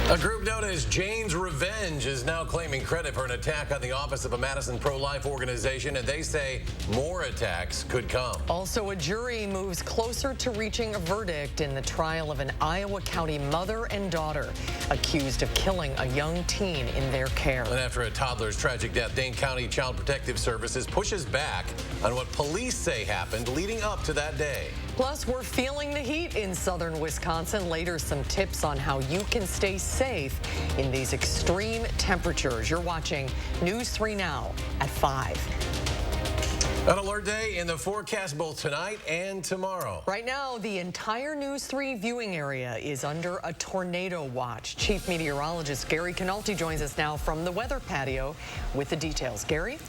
A group known as Jane's Revenge is now claiming credit for an attack on the office of a Madison pro-life organization, and they say more attacks could come. Also, a jury moves closer to reaching a verdict in the trial of an Iowa County mother and daughter accused of killing a young teen in their care. And after a toddler's tragic death, Dane County Child Protective Services pushes back on what police say happened leading up to that day. Plus, we're feeling the heat in southern Wisconsin. Later, some tips on how you can stay safe in these extreme temperatures. You're watching News 3 Now at 5. An alert day in the forecast both tonight and tomorrow. Right now, the entire News 3 viewing area is under a tornado watch. Chief Meteorologist Gary Canalti joins us now from the weather patio with the details. Gary?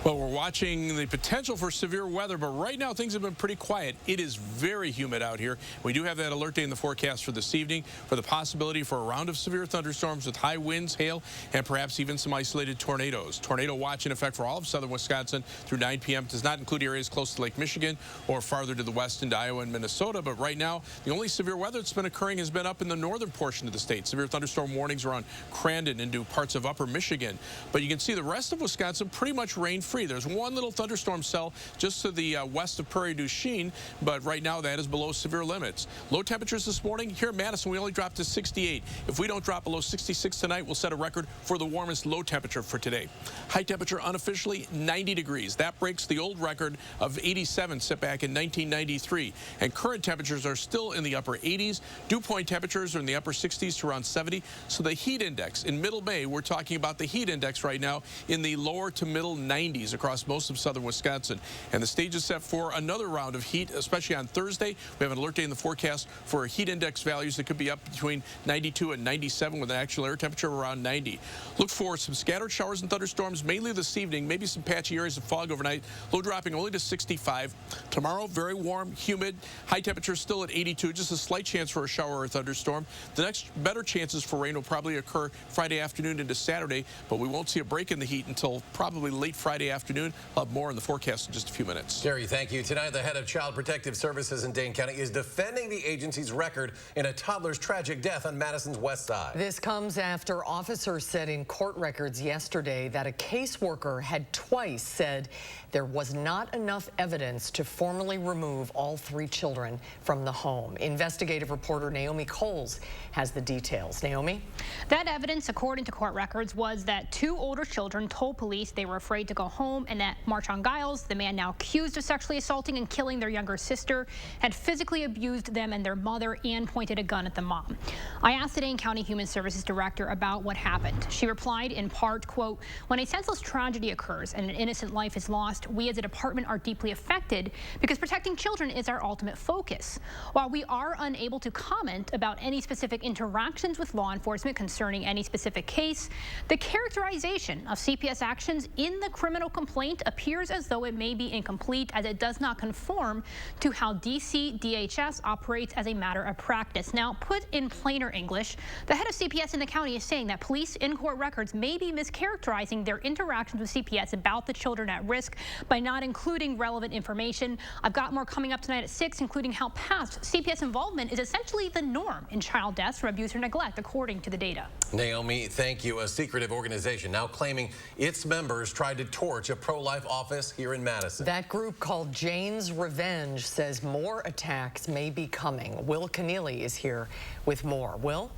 Well, we're watching the potential for severe weather, but right now things have been pretty quiet. It is very humid out here. We do have that alert day in the forecast for this evening for the possibility for a round of severe thunderstorms with high winds, hail, and perhaps even some isolated tornadoes. Tornado watch in effect for all of southern Wisconsin through 9 p.m. Does not include areas close to Lake Michigan or farther to the west into Iowa and Minnesota. But right now, the only severe weather that's been occurring has been up in the northern portion of the state. Severe thunderstorm warnings around Crandon into parts of upper Michigan. But you can see the rest of Wisconsin pretty much rain-free. There's one little thunderstorm cell just to the west of Prairie du Chien, but right now that is below severe limits. Low temperatures this morning. Here in Madison, we only dropped to 68. If we don't drop below 66 tonight, we'll set a record for the warmest low temperature for today. High temperature unofficially 90 degrees. That breaks the old record of 87 set back in 1993. And current temperatures are still in the upper 80s. Dew point temperatures are in the upper 60s to around 70. So the heat index in middle May, we're talking about the heat index right now in the lower to middle 90s across most of southern Wisconsin. And the stage is set for another round of heat, especially on Thursday. We have an alert day in the forecast for heat index values that could be up between 92 and 97 with an actual air temperature of around 90. Look for some scattered showers and thunderstorms mainly this evening, maybe some patchy areas of fog overnight. Low dropping only to 65. Tomorrow, very warm, humid, high temperature still at 82. Just a slight chance for a shower or thunderstorm. The next better chances for rain will probably occur Friday afternoon into Saturday, but we won't see a break in the heat until probably late Friday afternoon. I'll have more in the forecast in just a few minutes. Gary, thank you. Tonight, the head of Child Protective Services in Dane County is defending the agency's record in a toddler's tragic death on Madison's west side. This comes after officers said in court records yesterday that a caseworker had twice said there was not enough evidence to formally remove all 3 children from the home. Investigative reporter Naomi Coles has the details. Naomi? That evidence, according to court records, was that 2 older children told police they were afraid to go home and that Marchon Giles, the man now accused of sexually assaulting and killing their younger sister, had physically abused them and their mother and pointed a gun at the mom. I asked the Dane County Human Services Director about what happened. She replied in part, quote, "When a senseless tragedy occurs and an innocent life is lost, we as a department are deeply affected because protecting children is our ultimate focus. While we are unable to comment about any specific interactions with law enforcement concerning any specific case, the characterization of CPS actions in the criminal complaint appears as though it may be incomplete as it does not conform to how DC DHS operates as a matter of practice." Now, put in plainer English, the head of CPS in the county is saying that police in court records may be mischaracterizing their interactions with CPS about the children at risk by not including relevant information. I've got more coming up tonight at 6, including how past CPS involvement is essentially the norm in child deaths from abuse or neglect, according to the data. Naomi, thank you. A secretive organization now claiming its members tried to torch a pro-life office here in Madison. That group called Jane's Revenge says more attacks may be coming. Will Keneally is here with more. Will?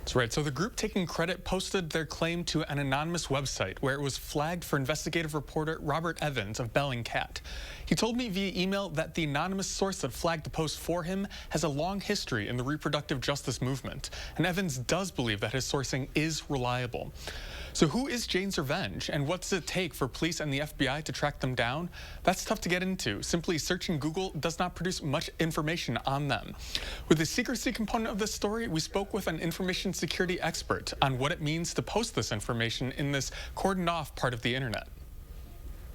That's right. So the group taking credit posted their claim to an anonymous website where it was flagged for investigative reporter Robert Evans of Bellingcat. He told me via email that the anonymous source that flagged the post for him has a long history in the reproductive justice movement, and Evans does believe that his sourcing is reliable. So who is Jane's Revenge, and what does it take for police and the FBI to track them down? That's tough to get into. Simply searching Google does not produce much information on them. With the secrecy component of this story, we spoke with an information security expert on what it means to post this information in this cordoned off part of the internet.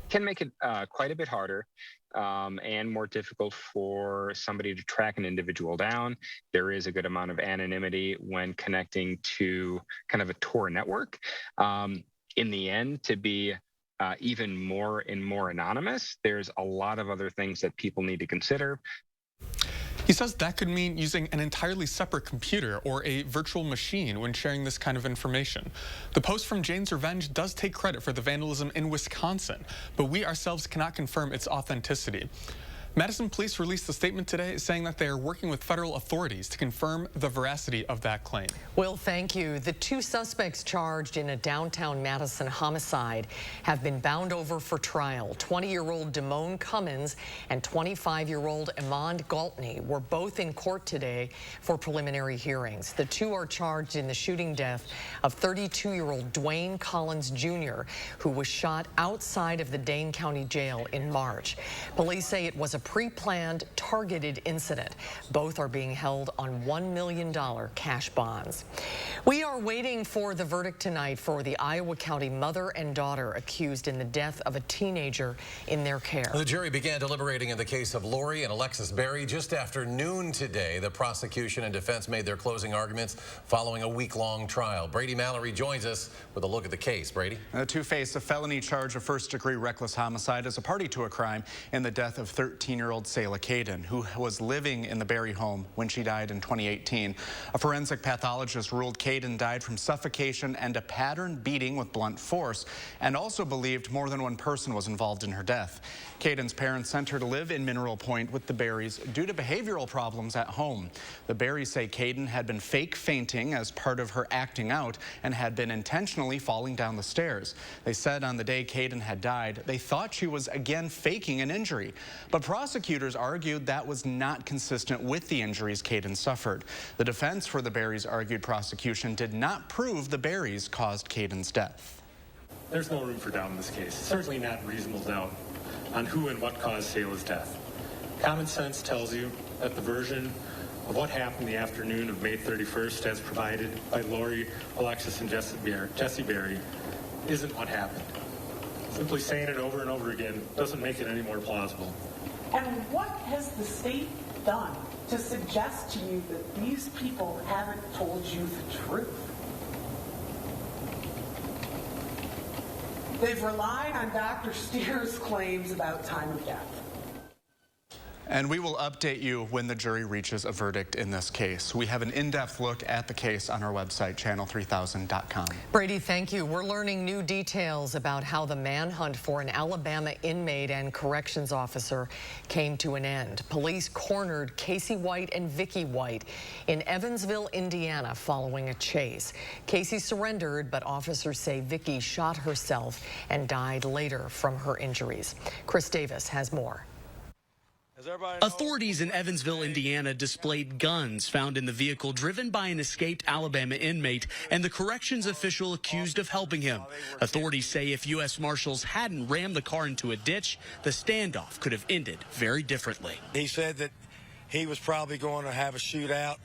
Can make it quite a bit harder and more difficult for somebody to track an individual down. There is a good amount of anonymity when connecting to kind of a Tor network. In the end, to be even more and more anonymous, there's a lot of other things that people need to consider. He says that could mean using an entirely separate computer or a virtual machine when sharing this kind of information. The post from Jane's Revenge does take credit for the vandalism in Wisconsin, but we ourselves cannot confirm its authenticity. Madison police released a statement today saying that they are working with federal authorities to confirm the veracity of that claim. Will, thank you. The two suspects charged in a downtown Madison homicide have been bound over for trial. 20-year-old Damone Cummins and 25-year-old Amand Galtney were both in court today for preliminary hearings. The two are charged in the shooting death of 32-year-old Dwayne Collins Jr., who was shot outside of the Dane County Jail in March. Police say it was a pre-planned, targeted incident. Both are being held on $1 million cash bonds. We are waiting for the verdict tonight for the Iowa County mother and daughter accused in the death of a teenager in their care. The jury began deliberating in the case of Lori and Alexis Berry just after noon today. The prosecution and defense made their closing arguments following a week-long trial. Brady Mallory joins us with a look at the case. Brady? The two face a felony charge of first-degree reckless homicide as a party to a crime in the death of 13-year-old Selah Caden, who was living in the Berry home when she died in 2018. A forensic pathologist ruled Caden died from suffocation and a pattern beating with blunt force, and also believed more than one person was involved in her death. Caden's parents sent her to live in Mineral Point with the Berrys due to behavioral problems at home. The Berrys say Caden had been fake fainting as part of her acting out and had been intentionally falling down the stairs. They said on the day Caden had died, they thought she was again faking an injury, but prosecutors argued that was not consistent with the injuries Caden suffered. The defense for the Berrys argued prosecution did not prove the Berrys caused Caden's death. There's no room for doubt in this case, certainly not reasonable doubt on who and what caused Selah's death. Common sense tells you that the version of what happened the afternoon of May 31st as provided by Lori, Alexis, and Jesse Berry isn't what happened. Simply saying it over and over again doesn't make it any more plausible. And what has the state done to suggest to you that these people haven't told you the truth? They've relied on Dr. Steer's claims about time of death. And we will update you when the jury reaches a verdict in this case. We have an in-depth look at the case on our website, channel3000.com. Brady, thank you. We're learning new details about how the manhunt for an Alabama inmate and corrections officer came to an end. Police cornered Casey White and Vicky White in Evansville, Indiana, following a chase. Casey surrendered, but officers say Vicky shot herself and died later from her injuries. Chris Davis has more. Authorities in Evansville, Indiana displayed guns found in the vehicle driven by an escaped Alabama inmate and the corrections official accused of helping him. Authorities say if U.S. Marshals hadn't rammed the car into a ditch, the standoff could have ended very differently. He said that he was probably going to have a shootout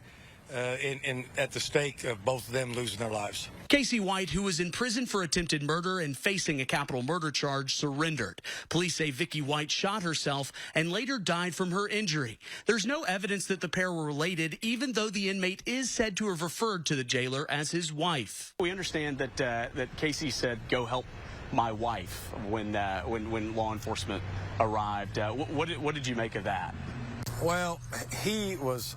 at the stake of both of them losing their lives. Casey White, who was in prison for attempted murder and facing a capital murder charge, surrendered. Police say Vicky White shot herself and later died from her injury. There's no evidence that the pair were related, even though the inmate is said to have referred to the jailer as his wife. We understand that Casey said, "Go help my wife," when law enforcement arrived. What did you make of that? Well, he was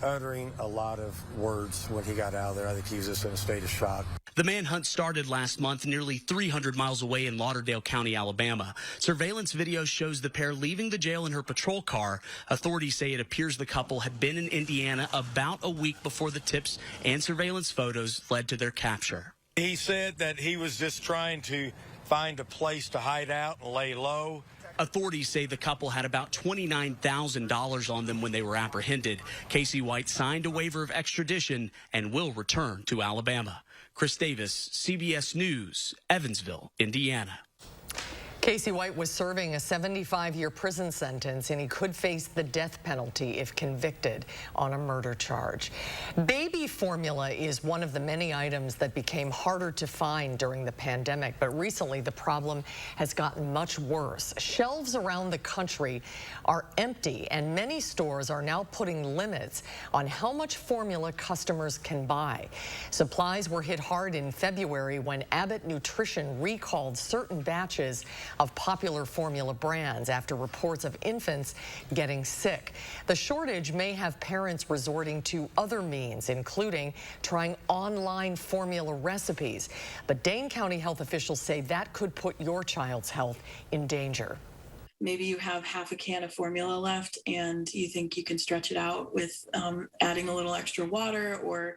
uttering a lot of words when he got out of there. I think he was just in a state of shock. The manhunt started last month nearly 300 miles away in Lauderdale County, Alabama. Surveillance video shows the pair leaving the jail in her patrol car. Authorities say it appears the couple had been in Indiana about a week before the tips and surveillance photos led to their capture. He said that he was just trying to find a place to hide out and lay low. Authorities say the couple had about $29,000 on them when they were apprehended. Casey White signed a waiver of extradition and will return to Alabama. Chris Davis, CBS News, Evansville, Indiana. Casey White was serving a 75-year prison sentence, and he could face the death penalty if convicted on a murder charge. Baby formula is one of the many items that became harder to find during the pandemic, but recently the problem has gotten much worse. Shelves around the country are empty, and many stores are now putting limits on how much formula customers can buy. Supplies were hit hard in February when Abbott Nutrition recalled certain batches of popular formula brands after reports of infants getting sick. The shortage may have parents resorting to other means, including trying online formula recipes. But Dane County health officials say that could put your child's health in danger. Maybe you have half a can of formula left and you think you can stretch it out with adding a little extra water or,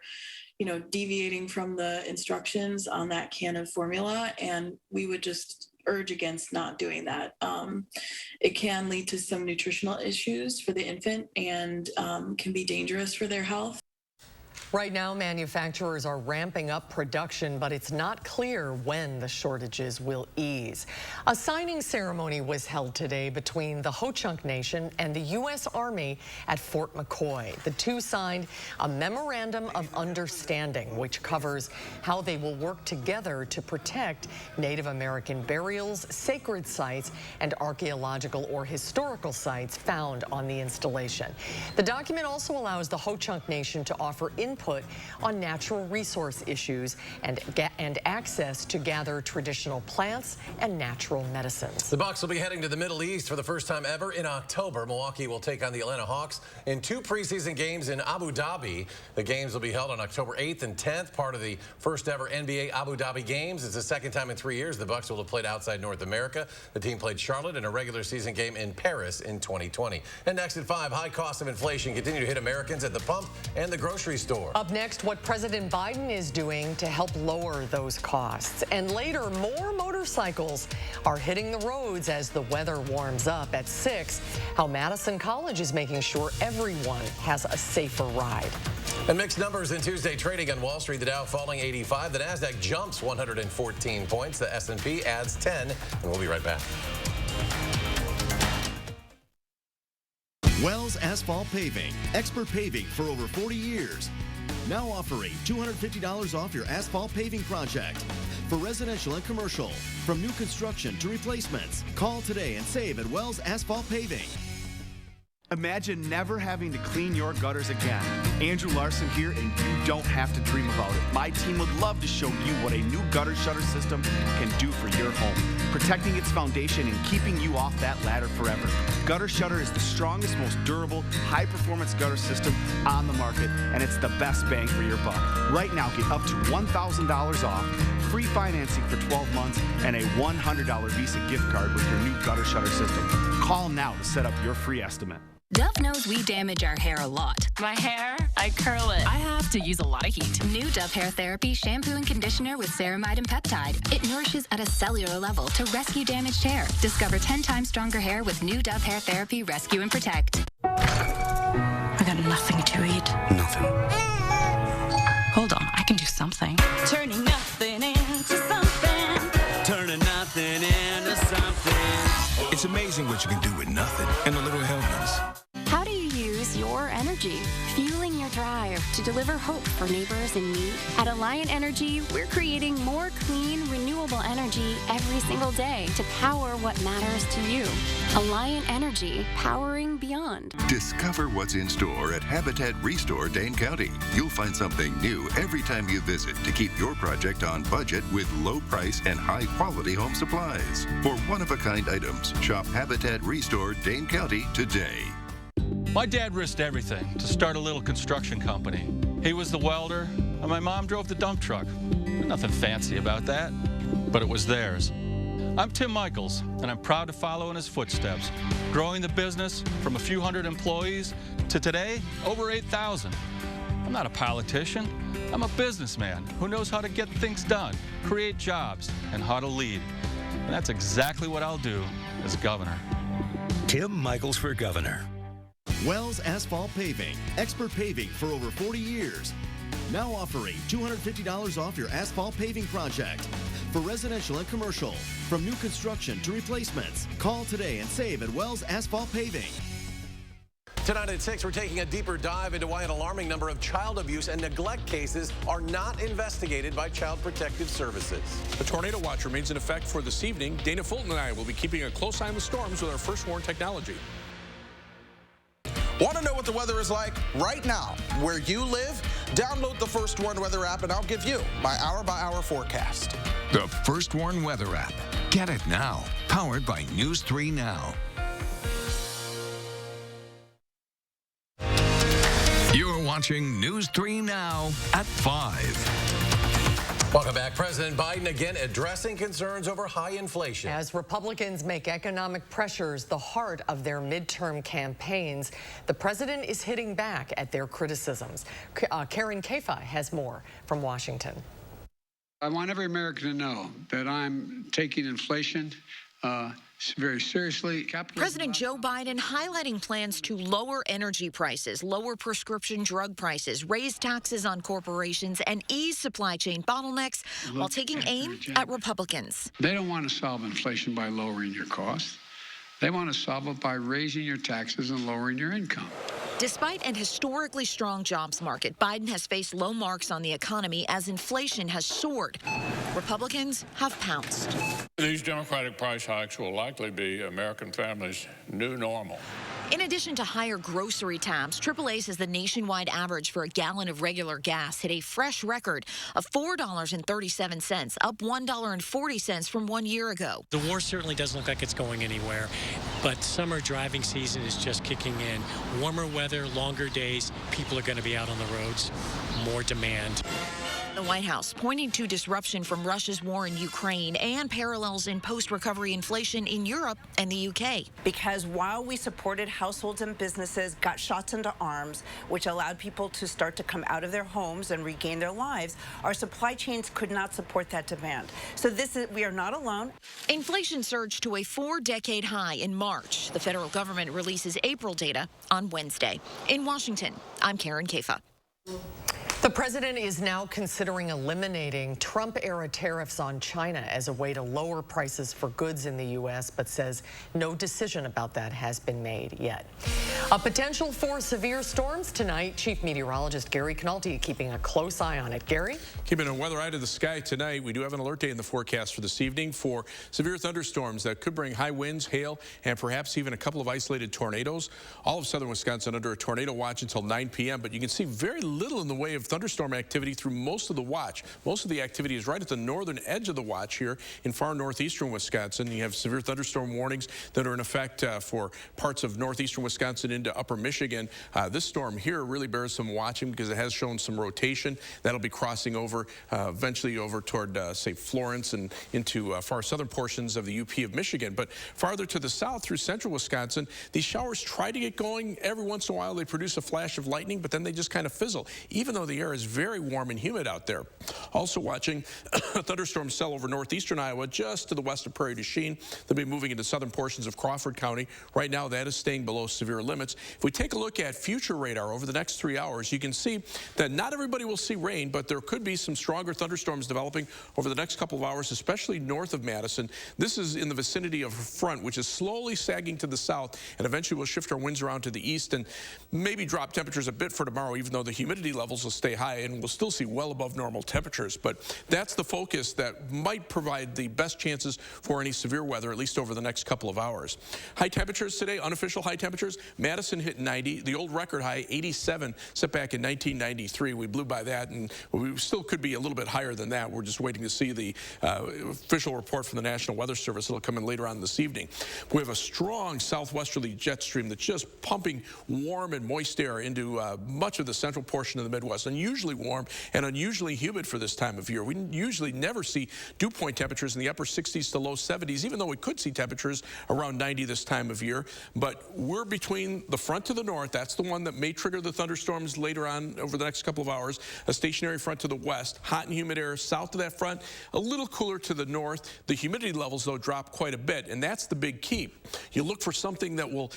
deviating from the instructions on that can of formula. And we would just urge against not doing that. It can lead to some nutritional issues for the infant and can be dangerous for their health. Right now, manufacturers are ramping up production, but it's not clear when the shortages will ease. A signing ceremony was held today between the Ho-Chunk Nation and the U.S. Army at Fort McCoy. The two signed a memorandum of understanding, which covers how they will work together to protect Native American burials, sacred sites, and archaeological or historical sites found on the installation. The document also allows the Ho-Chunk Nation to offer input on natural resource issues and access to gather traditional plants and natural medicines. The Bucs will be heading to the Middle East for the first time ever in October. Milwaukee will take on the Atlanta Hawks in 2 preseason games in Abu Dhabi. The games will be held on October 8th and 10th, part of the first ever NBA Abu Dhabi games. It's the second time in 3 years the Bucs will have played outside North America. The team played Charlotte in a regular season game in Paris in 2020. And next at 5, high costs of inflation continue to hit Americans at the pump and the grocery store. Up next, what President Biden is doing to help lower those costs. And later, more motorcycles are hitting the roads as the weather warms up. At 6, how Madison College is making sure everyone has a safer ride. And mixed numbers in Tuesday trading on Wall Street. The Dow falling 85. The Nasdaq jumps 114 points. The S&P adds 10. And we'll be right back. Wells Asphalt Paving, expert paving for over 40 years. Now offering $250 off your asphalt paving project. For residential and commercial, from new construction to replacements. Call today and save at Wells Asphalt Paving. Imagine never having to clean your gutters again. Andrew Larson here, and you don't have to dream about it. My team would love to show you what a new gutter shutter system can do for your home, protecting its foundation and keeping you off that ladder forever. Gutter Shutter is the strongest, most durable, high-performance gutter system on the market, and it's the best bang for your buck. Right now, get up to $1,000 off, free financing for 12 months, and a $100 Visa gift card with your new Gutter Shutter system. Call now to set up your free estimate. Dove knows we damage our hair a lot. My hair, I curl it. I have to use a lot of heat. New Dove Hair Therapy shampoo and conditioner with ceramide and peptide. It nourishes at a cellular level to rescue damaged hair. Discover 10 times stronger hair with new Dove Hair Therapy Rescue and Protect. I got nothing to eat. Nothing. Hold on, I can do something. Turning nothing into something. Turning nothing into something. It's amazing what you can do with nothing and a little helpings. How do you use your energy? Fueling your drive to deliver hope for neighbors in need? At Alliant Energy, we're creating more clean, renewable energy every single day to power what matters to you. Alliant Energy, powering beyond. Discover what's in store at Habitat Restore Dane County. You'll find something new every time you visit to keep your project on budget with low price and high quality home supplies. For one-of-a-kind items, shop Habitat Restore Dane County today. My dad risked everything to start a little construction company. He was the welder, and my mom drove the dump truck. Nothing fancy about that, but it was theirs. I'm Tim Michaels, and I'm proud to follow in his footsteps, growing the business from a few hundred employees to today, over 8,000. I'm not a politician. I'm a businessman who knows how to get things done, create jobs, and how to lead. And that's exactly what I'll do as governor. Tim Michaels for governor. Wells Asphalt Paving, expert paving for over 40 years. Now offering $250 off your asphalt paving project. For residential and commercial, from new construction to replacements. Call today and save at Wells Asphalt Paving. Tonight at 6, we're taking a deeper dive into why an alarming number of child abuse and neglect cases are not investigated by Child Protective Services. The tornado watch remains in effect for this evening. Dana Fulton and I will be keeping a close eye on the storms with our First Warn technology. Want to know what the weather is like right now where you live? Download the First Warn Weather app and I'll give you my hour-by-hour forecast. The First Warn Weather app. Get it now. Powered by News 3 Now. You're watching News 3 Now at 5. Welcome back. President Biden again addressing concerns over high inflation. As Republicans make economic pressures the heart of their midterm campaigns, the president is hitting back at their criticisms. Karen Kafa has more from Washington. I want every American to know that I'm taking inflation very seriously. President Joe Biden highlighting plans to lower energy prices, lower prescription drug prices, raise taxes on corporations, and ease supply chain bottlenecks while taking aim at Republicans. They don't want to solve inflation by lowering your costs. They want to solve it by raising your taxes and lowering your income. Despite an historically strong jobs market, Biden has faced low marks on the economy as inflation has soared. Republicans have pounced. These Democratic price hikes will likely be American families' new normal. In addition to higher grocery tabs, AAA says the nationwide average for a gallon of regular gas hit a fresh record of $4.37, up $1.40 from 1 year ago. The war certainly doesn't look like it's going anywhere, but summer driving season is just kicking in. Warmer weather, longer days, people are going to be out on the roads, more demand. The White House pointing to disruption from Russia's war in Ukraine and parallels in post-recovery inflation in Europe and the UK. Because while we supported households and businesses got shots into arms, which allowed people to start to come out of their homes and regain their lives, our supply chains could not support that demand. So we are not alone. Inflation surged to a 4-decade high in March. The federal government releases April data on Wednesday. In Washington, I'm Karen Kafa. The president is now considering eliminating Trump-era tariffs on China as a way to lower prices for goods in the U.S., but says no decision about that has been made yet. A potential for severe storms tonight. Chief Meteorologist Gary Canaldi keeping a close eye on it. Gary? Keeping a weather eye to the sky tonight. We do have an alert day in the forecast for this evening for severe thunderstorms that could bring high winds, hail, and perhaps even a couple of isolated tornadoes. All of southern Wisconsin under a tornado watch until 9 p.m., but you can see very little in the way of thunderstorm activity through most of the watch. Most of the activity is right at the northern edge of the watch here in far northeastern Wisconsin. You have severe thunderstorm warnings that are in effect for parts of northeastern Wisconsin into upper Michigan. This storm here really bears some watching because it has shown some rotation. That'll be crossing over eventually over toward, say, Florence and into far southern portions of the UP of Michigan. But farther to the south through central Wisconsin, these showers try to get going. Every once in a while, they produce a flash of lightning, but then they just kind of fizzle, even though the air is very warm and humid out there. Also watching a thunderstorm cell over northeastern Iowa, just to the west of Prairie du Chien. They'll be moving into southern portions of Crawford County. Right now, that is staying below severe limits. If we take a look at future radar over the next 3 hours, you can see that not everybody will see rain, but there could be some stronger thunderstorms developing over the next couple of hours, especially north of Madison. This is in the vicinity of a front, which is slowly sagging to the south, and eventually we'll shift our winds around to the east and maybe drop temperatures a bit for tomorrow, even though the humidity levels will stay high, and we'll still see well above normal temperatures. But that's the focus that might provide the best chances for any severe weather, at least over the next couple of hours. High temperatures today, unofficial high temperatures. Madison hit 90, the old record high, 87, set back in 1993. We blew by that, and we still could be a little bit higher than that. We're just waiting to see the official report from the National Weather Service. It'll come in later on this evening. We have a strong southwesterly jet stream that's just pumping warm and moist air into much of the central portion of the Midwest. Unusually warm and unusually humid for this time of year. We usually never see dew point temperatures in the upper 60s to low 70s, even though we could see temperatures around 90 this time of year. But we're between the front to the north. That's the one that may trigger the thunderstorms later on over the next couple of hours. A stationary front to the west, hot and humid air south of that front, a little cooler to the north. The humidity levels, though, drop quite a bit, and that's the big key. You look for something that will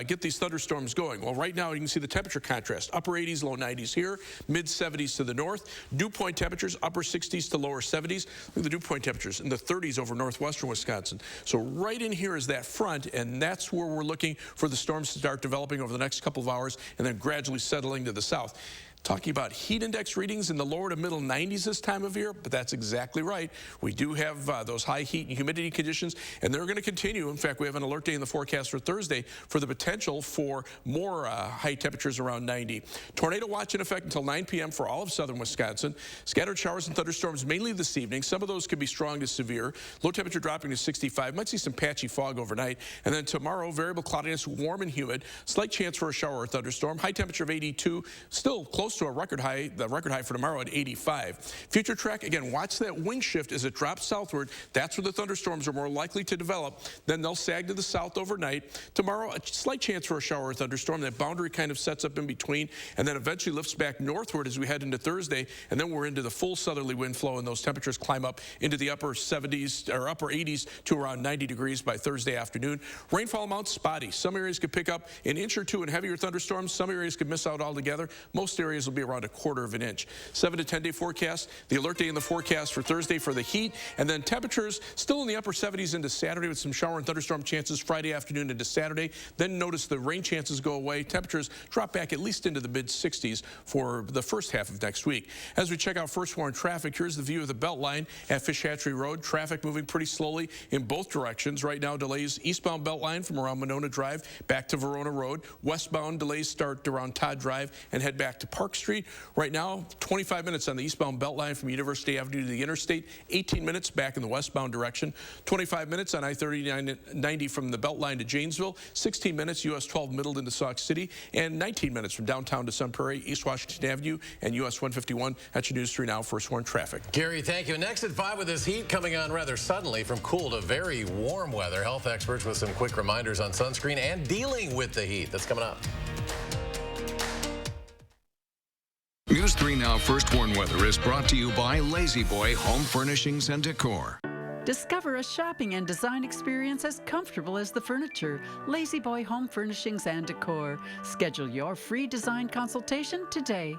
get these thunderstorms going. Well, right now you can see the temperature contrast. Upper 80s, low 90s here, mid 70s to the north. Dew point temperatures, upper 60s to lower 70s. Look at the dew point temperatures in the 30s over northwestern Wisconsin. So right in here is that front, and that's where we're looking for the storms to start developing over the next couple of hours and then gradually settling to the south. Talking about heat index readings in the lower to middle 90s this time of year, but that's exactly right. We do have those high heat and humidity conditions, and they're going to continue. In fact, we have an alert day in the forecast for Thursday for the potential for more high temperatures around 90. Tornado watch in effect until 9 p.m. for all of southern Wisconsin. Scattered showers and thunderstorms mainly this evening. Some of those could be strong to severe. Low temperature dropping to 65. Might see some patchy fog overnight. And then tomorrow, variable cloudiness, warm and humid. Slight chance for a shower or thunderstorm. High temperature of 82. Still close to a record high, the record high for tomorrow at 85. Future track, again, watch that wind shift as it drops southward. That's where the thunderstorms are more likely to develop. Then they'll sag to the south overnight. Tomorrow, a slight chance for a shower or thunderstorm. That boundary kind of sets up in between and then eventually lifts back northward as we head into Thursday. And then we're into the full southerly wind flow, and those temperatures climb up into the upper 70s or upper 80s to around 90 degrees by Thursday afternoon. Rainfall amounts spotty. Some areas could pick up an inch or two in heavier thunderstorms. Some areas could miss out altogether. Most areas will be around a quarter of an inch. 7 to 10 day forecast. The alert day in the forecast for Thursday for the heat, and then temperatures still in the upper 70s into Saturday with some shower and thunderstorm chances Friday afternoon into Saturday. Then notice the rain chances go away. Temperatures drop back at least into the mid 60s for the first half of next week. As we check out first warn traffic, here's the view of the Beltline at Fish Hatchery Road. Traffic moving pretty slowly in both directions. Right now, delays eastbound Beltline from around Monona Drive back to Verona Road. Westbound delays start around Todd Drive and head back to Park Street. Right now, 25 minutes on the eastbound Beltline from University Avenue to the interstate. 18 minutes back in the westbound direction. 25 minutes on I-3990 from the Beltline to Janesville. 16 minutes US 12 Middleton to Sauk City. And 19 minutes from downtown to Sun Prairie, East Washington Avenue, and US 151. That's your News 3 Now first warn traffic. Gary, thank you. Next at 5 with this heat coming on rather suddenly from cool to very warm weather. Health experts with some quick reminders on sunscreen and dealing with the heat. That's coming up. News 3 Now First Warn Weather is brought to you by Lazy Boy Home Furnishings and Decor. Discover a shopping and design experience as comfortable as the furniture. Lazy Boy Home Furnishings and Decor. Schedule your free design consultation today.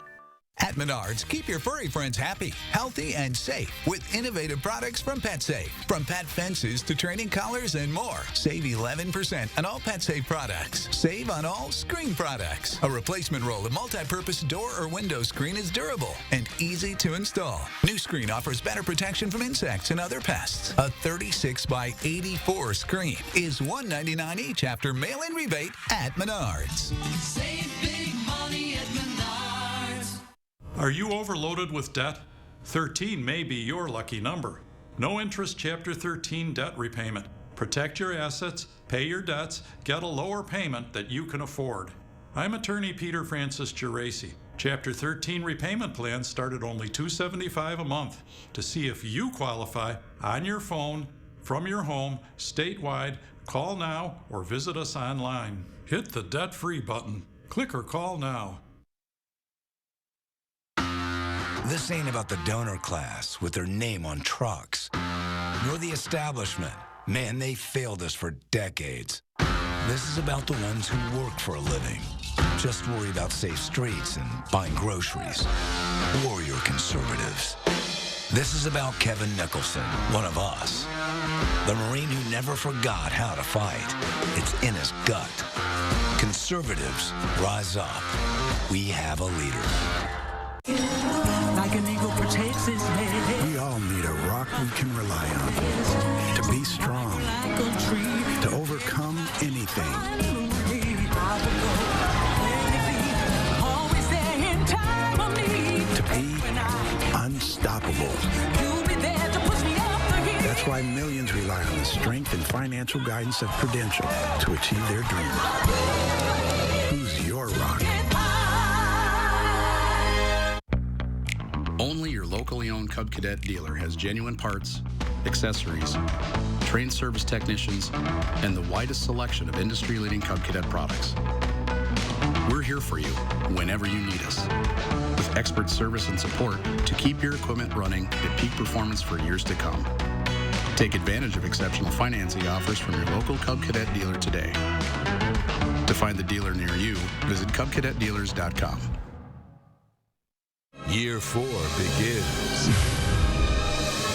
At Menards, keep your furry friends happy, healthy, and safe with innovative products from PetSafe. From pet fences to training collars and more. Save 11% on all PetSafe products. Save on all screen products. A replacement roll of multi-purpose door or window screen is durable and easy to install. New screen offers better protection from insects and other pests. A 36 by 84 screen is $199 each after mail-in rebate at Menards. Save big money at Menards. Are you overloaded with debt? 13 may be your lucky number. No interest Chapter 13 debt repayment. Protect your assets, pay your debts, get a lower payment that you can afford. I'm attorney Peter Francis Geraci. Chapter 13 repayment plans start at only $275 a month. To see if you qualify, on your phone, from your home, statewide, call now or visit us online. Hit the debt-free button. Click or call now. This ain't about the donor class with their name on trucks, nor the establishment. Man, they failed us for decades. This is about the ones who work for a living, just worry about safe streets and buying groceries. Warrior conservatives. This is about Kevin Nicholson, one of us. The Marine who never forgot how to fight. It's in his gut. Conservatives, rise up. We have a leader. Like an eagle protects his head. We all need a rock we can rely on. To be strong. To overcome anything. To be unstoppable. That's why millions rely on the strength and financial guidance of Prudential to achieve their dreams. Who's your rock? Only your locally owned Cub Cadet dealer has genuine parts, accessories, trained service technicians, and the widest selection of industry-leading Cub Cadet products. We're here for you whenever you need us, with expert service and support to keep your equipment running at peak performance for years to come. Take advantage of exceptional financing offers from your local Cub Cadet dealer today. To find the dealer near you, visit CubCadetDealers.com. Year 4 begins.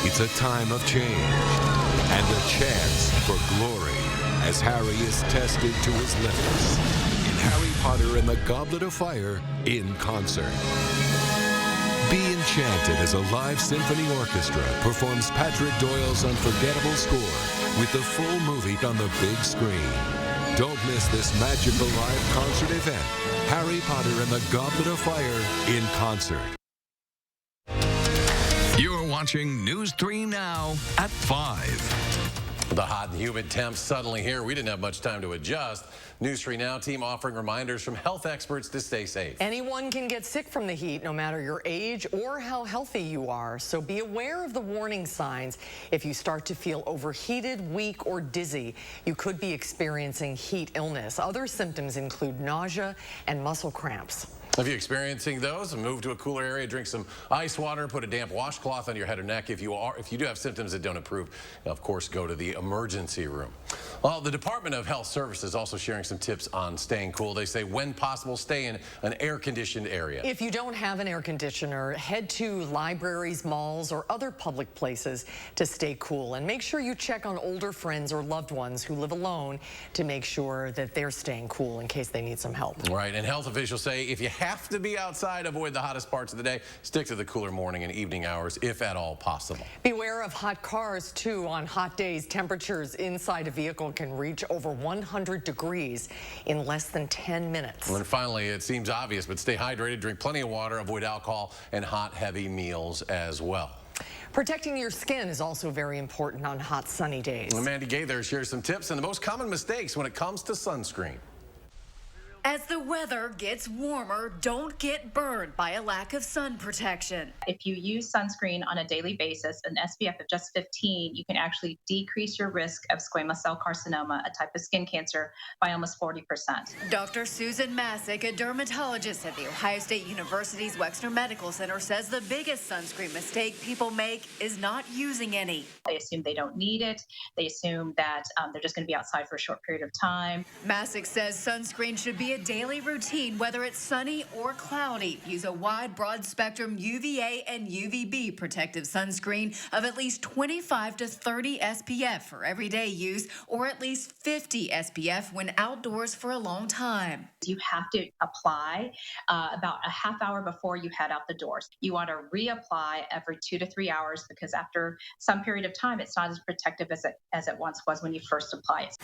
It's a time of change and a chance for glory as Harry is tested to his limits in Harry Potter and the Goblet of Fire in concert. Be enchanted as a live symphony orchestra performs Patrick Doyle's unforgettable score with the full movie on the big screen. Don't miss this magical live concert event, Harry Potter and the Goblet of Fire in concert. You're watching News 3 Now at 5. The hot and humid temps suddenly here. We didn't have much time to adjust. News 3 Now team offering reminders from health experts to stay safe. Anyone can get sick from the heat, no matter your age or how healthy you are. So be aware of the warning signs. If you start to feel overheated, weak, or dizzy, you could be experiencing heat illness. Other symptoms include nausea and muscle cramps. If you're experiencing those, move to a cooler area, drink some ice water, put a damp washcloth on your head or neck. If you do have symptoms that don't improve, of course, go to the emergency room. Well, the Department of Health Services also sharing some tips on staying cool. They say when possible, stay in an air-conditioned area. If you don't have an air conditioner, head to libraries, malls, or other public places to stay cool. And make sure you check on older friends or loved ones who live alone to make sure that they're staying cool in case they need some help. Right, and health officials say if you have to be outside, avoid the hottest parts of the day. Stick to the cooler morning and evening hours if at all possible. Beware of hot cars, too. On hot days, temperatures inside a vehicle can reach over 100 degrees in less than 10 minutes. And finally, it seems obvious, but stay hydrated, drink plenty of water, avoid alcohol and hot, heavy meals as well. Protecting your skin is also very important on hot, sunny days. Mandy Gaither shares some tips and the most common mistakes when it comes to sunscreen. As the weather gets warmer, don't get burned by a lack of sun protection. If you use sunscreen on a daily basis, an SPF of just 15, you can actually decrease your risk of squamous cell carcinoma, a type of skin cancer, by almost 40%. Dr. Susan Masick, a dermatologist at The Ohio State University's Wexner Medical Center, says the biggest sunscreen mistake people make is not using any. They assume they don't need it. They assume that they're just going to be outside for a short period of time. Masick says sunscreen should be a daily routine, whether it's sunny or cloudy. Use a wide, broad-spectrum UVA and UVB protective sunscreen of at least 25 to 30 SPF for everyday use, or at least 50 SPF when outdoors for a long time. You have to apply about a half hour before you head out the doors. You want to reapply every 2 to 3 hours because after some period of time, it's not as protective as it once was when you first apply it.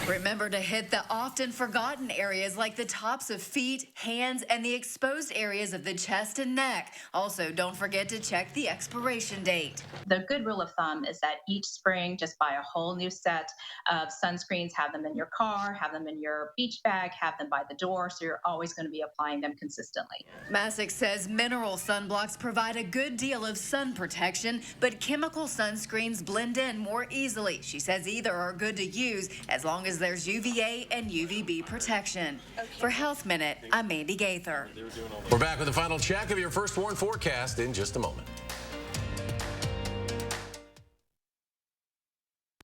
Remember to hit the often forgotten areas like the tops of feet, hands, and the exposed areas of the chest and neck. Also, don't forget to check the expiration date. The good rule of thumb is that each spring, just buy a whole new set of sunscreens, have them in your car, have them in your beach bag, have them by the door, so you're always going to be applying them consistently. Masick says mineral sunblocks provide a good deal of sun protection, but chemical sunscreens blend in more easily. She says either are good to use as long as there's UVA and UVB protection. For Health Minute, I'm Mandy Gaither. We're back with the final check of your first warn forecast in just a moment.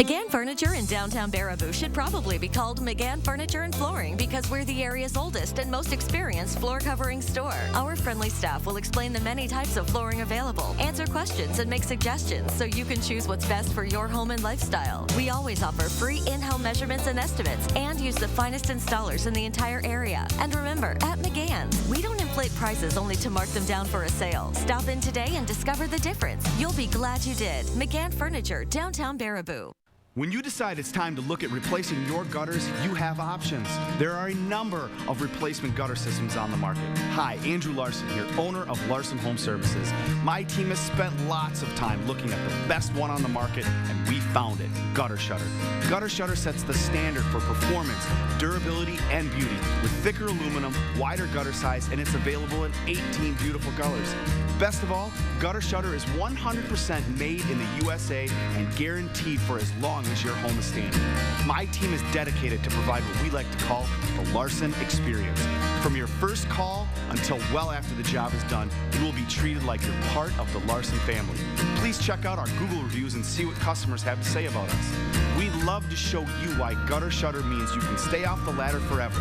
McGann Furniture in downtown Baraboo should probably be called McGann Furniture and Flooring because we're the area's oldest and most experienced floor covering store. Our friendly staff will explain the many types of flooring available, answer questions, and make suggestions so you can choose what's best for your home and lifestyle. We always offer free in-home measurements and estimates and use the finest installers in the entire area. And remember, at McGann's, we don't inflate prices only to mark them down for a sale. Stop in today and discover the difference. You'll be glad you did. McGann Furniture, downtown Baraboo. When you decide it's time to look at replacing your gutters, you have options. There are a number of replacement gutter systems on the market. Hi, Andrew Larson here, owner of Larson Home Services. My team has spent lots of time looking at the best one on the market, and we found it, Gutter Shutter. Gutter Shutter sets the standard for performance, durability, and beauty with thicker aluminum, wider gutter size, and it's available in 18 beautiful colors. Best of all, Gutter Shutter is 100% made in the USA and guaranteed for as long as your home is standing. My team is dedicated to provide what we like to call the Larson experience. From your first call until well after the job is done, you will be treated like you're part of the Larson family. Please check out our Google reviews and see what customers have to say about us. We'd love to show you why Gutter Shutter means you can stay off the ladder forever.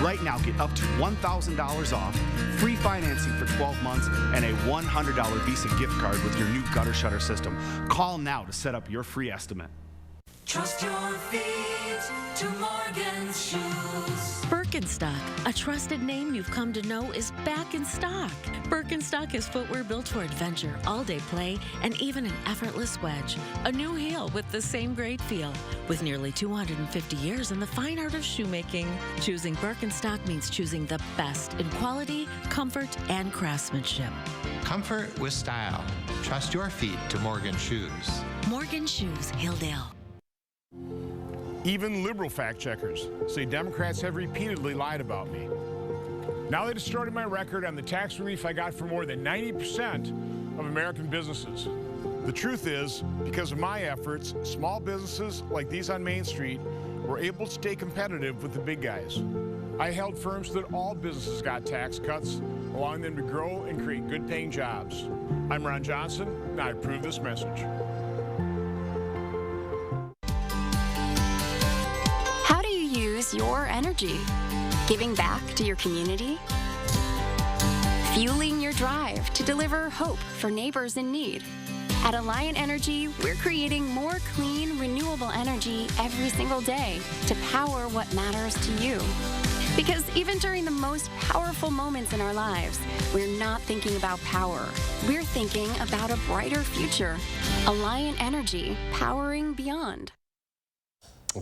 Right now, get up to $1,000 off, free financing for 12 months, and a $100 Visa gift card with your new Gutter Shutter system. Call now to set up your free estimate. Trust your feet to Morgan's shoes. Birkenstock, a trusted name you've come to know, is back in stock. Birkenstock is footwear built for adventure, all-day play, and even an effortless wedge. A new heel with the same great feel. With nearly 250 years in the fine art of shoemaking, choosing Birkenstock means choosing the best in quality, comfort, and craftsmanship. Comfort with style. Trust your feet to Morgan Shoes. Morgan Shoes, Hilldale. Even liberal fact checkers say Democrats have repeatedly lied about me. Now they distorted my record on the tax relief I got for more than 90% of American businesses. The truth is, because of my efforts, small businesses like these on Main Street were able to stay competitive with the big guys. I held firm so that all businesses got tax cuts, allowing them to grow and create good-paying jobs. I'm Ron Johnson, and I approve this message. How do you use your energy? Giving back to your community? Fueling your drive to deliver hope for neighbors in need? At Alliant Energy, we're creating more clean, renewable energy every single day to power what matters to you. Because even during the most powerful moments in our lives, we're not thinking about power. We're thinking about a brighter future. Alliant Energy, powering beyond.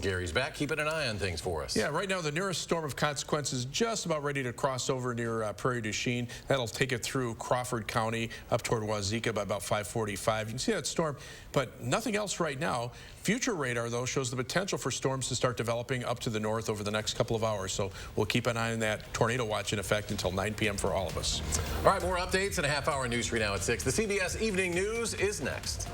Gary's back, keeping an eye on things for us. Yeah, right now the nearest storm of consequence is just about ready to cross over near Prairie du Chien. That'll take it through Crawford County up toward Wazeeka by about 5:45. You can see that storm, but nothing else right now. Future radar, though, shows the potential for storms to start developing up to the north over the next couple of hours. So we'll keep an eye on that tornado watch in effect until 9 p.m. for all of us. All right, more updates and a half-hour news for you now at 6. The CBS Evening News is next.